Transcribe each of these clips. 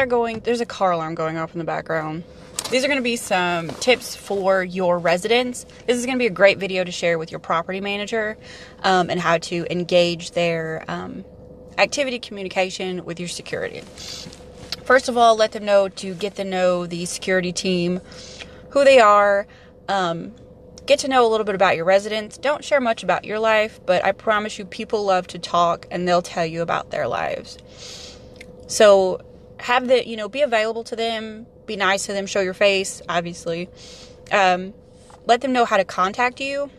there's a car alarm going off in the background. These are going to be some tips for your residents. This is going to be a great video to share with your property manager, and how to engage their activity communication with your security. First of all, let them know to get to know the security team, who they are, get to know a little bit about your residents. Don't share much about your life, but I promise you people love to talk and they'll tell you about their lives. So be available to them, be nice to them, show your face, obviously. Let them know how to contact you.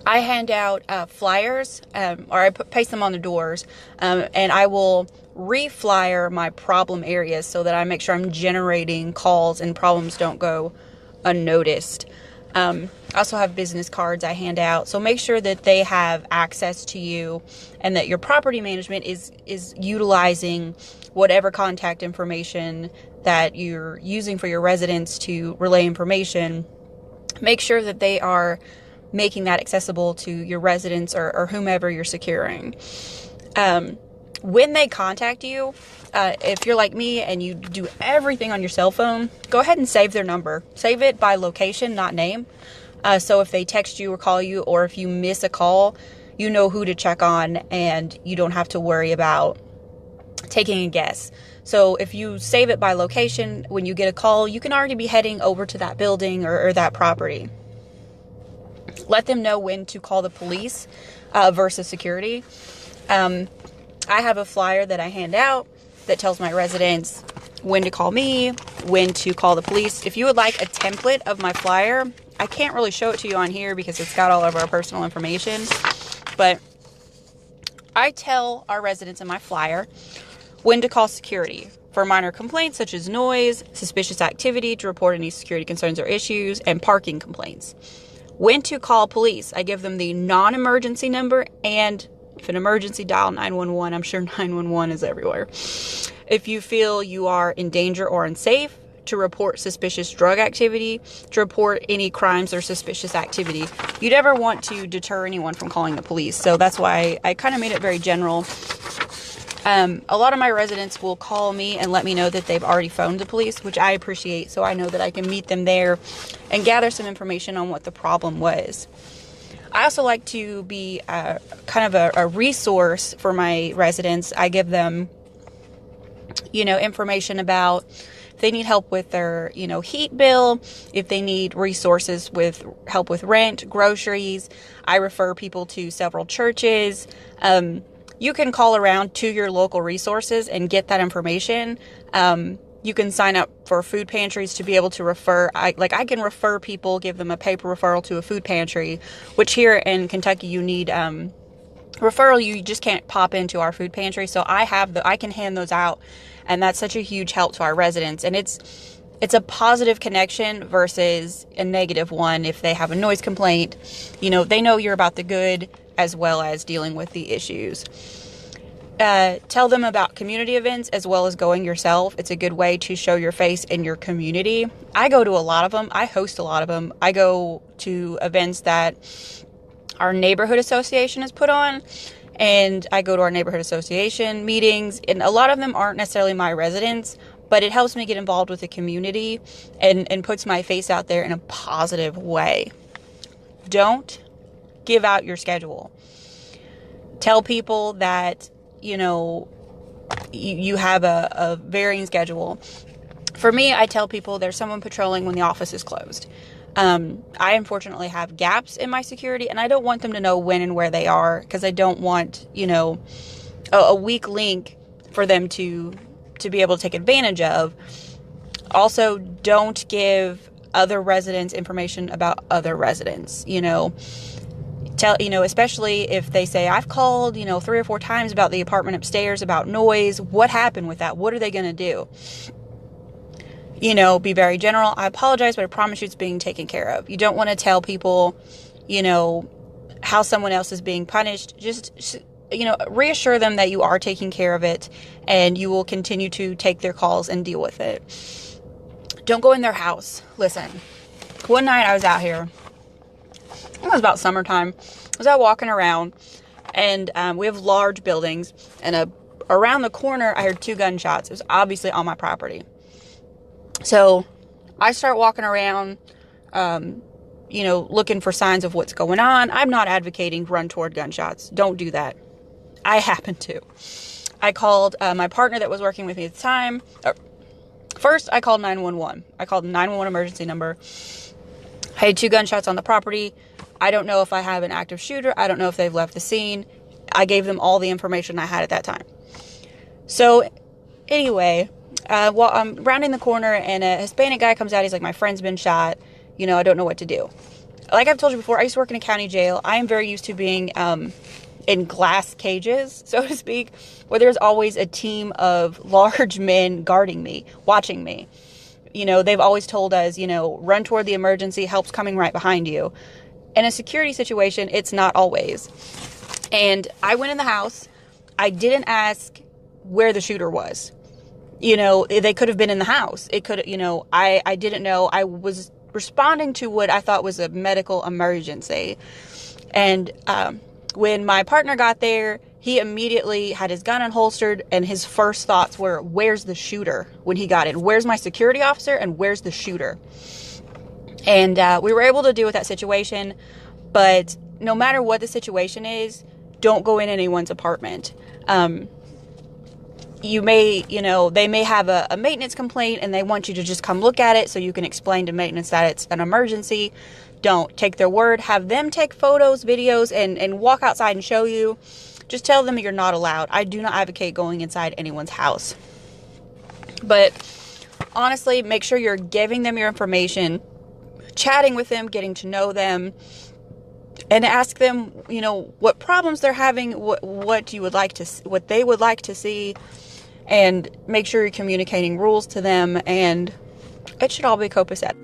I hand out flyers, or I paste them on the doors, and I will re-flyer my problem areas so that I make sure I'm generating calls and problems don't go unnoticed. I also have business cards I hand out, so make sure that they have access to you and that your property management is utilizing whatever contact information that you're using for your residents to relay information. Make sure that they are making that accessible to your residents or whomever you're securing. When they contact you, if you're like me and you do everything on your cell phone, go ahead and save their number. Save it by location, not name. So if they text you or call you, or if you miss a call, you know who to check on and you don't have to worry about taking a guess. So if you save it by location, when you get a call, you can already be heading over to that building or that property. Let them know when to call the police versus security. I have a flyer that I hand out that tells my residents when to call me, when to call the police. If you would like a template of my flyer, I can't really show it to you on here because it's got all of our personal information, but I tell our residents in my flyer when to call security for minor complaints such as noise, suspicious activity, to report any security concerns or issues, and parking complaints. When to call police, I give them the non-emergency number, and if an emergency, dial 911. I'm sure 911 is everywhere. If you feel you are in danger or unsafe, to report suspicious drug activity, to report any crimes or suspicious activity. You never want to deter anyone from calling the police, so that's why I kind of made it very general. A lot of my residents will call me and let me know that they've already phoned the police, which I appreciate, so I know that I can meet them there and gather some information on what the problem was. I also like to be kind of a resource for my residents. I give them, information about if they need help with their, heat bill, if they need resources with help with rent, groceries. I refer people to several churches. You can call around to your local resources and get that information. You can sign up for food pantries to be able to refer. I can refer people, give them a paper referral to a food pantry, which here in Kentucky you need referral. You just can't pop into our food pantry. So I can hand those out, and that's such a huge help to our residents. And it's a positive connection versus a negative one. If they have a noise complaint, they know you're about the good as well as dealing with the issues. Tell them about community events as well as going yourself. It's a good way to show your face in your community. I go to a lot of them. I host a lot of them. I go to events that our neighborhood association has put on, and I go to our neighborhood association meetings, and a lot of them aren't necessarily my residents, but it helps me get involved with the community and puts my face out there in a positive way. Don't give out your schedule. Tell people that, you have a varying schedule. For me, I tell people there's someone patrolling when the office is closed. I unfortunately have gaps in my security, and I don't want them to know when and where they are, because I don't want, a weak link for them to be able to take advantage of. Also, don't give other residents information about other residents. Especially if they say, I've called, 3 or 4 times about the apartment upstairs about noise. What happened with that? What are they going to do? Be very general. I apologize, but I promise you it's being taken care of. You don't want to tell people, how someone else is being punished. Just, reassure them that you are taking care of it and you will continue to take their calls and deal with it. Don't go in their house. Listen, one night I was out here. It was about summertime. I was out walking around, and we have large buildings and around the corner, I heard 2 gunshots. It was obviously on my property. So I start walking around, looking for signs of what's going on. I'm not advocating run toward gunshots. Don't do that. I happen to. I called my partner that was working with me at the time. First, I called 911. I called the 911 emergency number. I had 2 gunshots on the property. I don't know if I have an active shooter. I don't know if they've left the scene. I gave them all the information I had at that time. So anyway, while I'm rounding the corner and a Hispanic guy comes out, he's like, my friend's been shot. I don't know what to do. Like I've told you before, I used to work in a county jail. I am very used to being in glass cages, so to speak, where there's always a team of large men guarding me, watching me. They've always told us, run toward the emergency, help's coming right behind you. In a security situation, it's not always. And I went in the house. I didn't ask where the shooter was. They could have been in the house. It could, I didn't know. I was responding to what I thought was a medical emergency. And when my partner got there, he immediately had his gun unholstered, and his first thoughts were, where's the shooter when he got in? Where's my security officer, and where's the shooter? And we were able to deal with that situation, but no matter what the situation is, don't go in anyone's apartment. They may have a maintenance complaint and they want you to just come look at it so you can explain to maintenance that it's an emergency. Don't take their word. Have them take photos, videos, and walk outside and show you. Just tell them you're not allowed. I do not advocate going inside anyone's house. But honestly, make sure you're giving them your information, chatting with them, getting to know them, and ask them, what problems they're having, what you would like to, what they would like to see, and make sure you're communicating rules to them, and it should all be copacetic.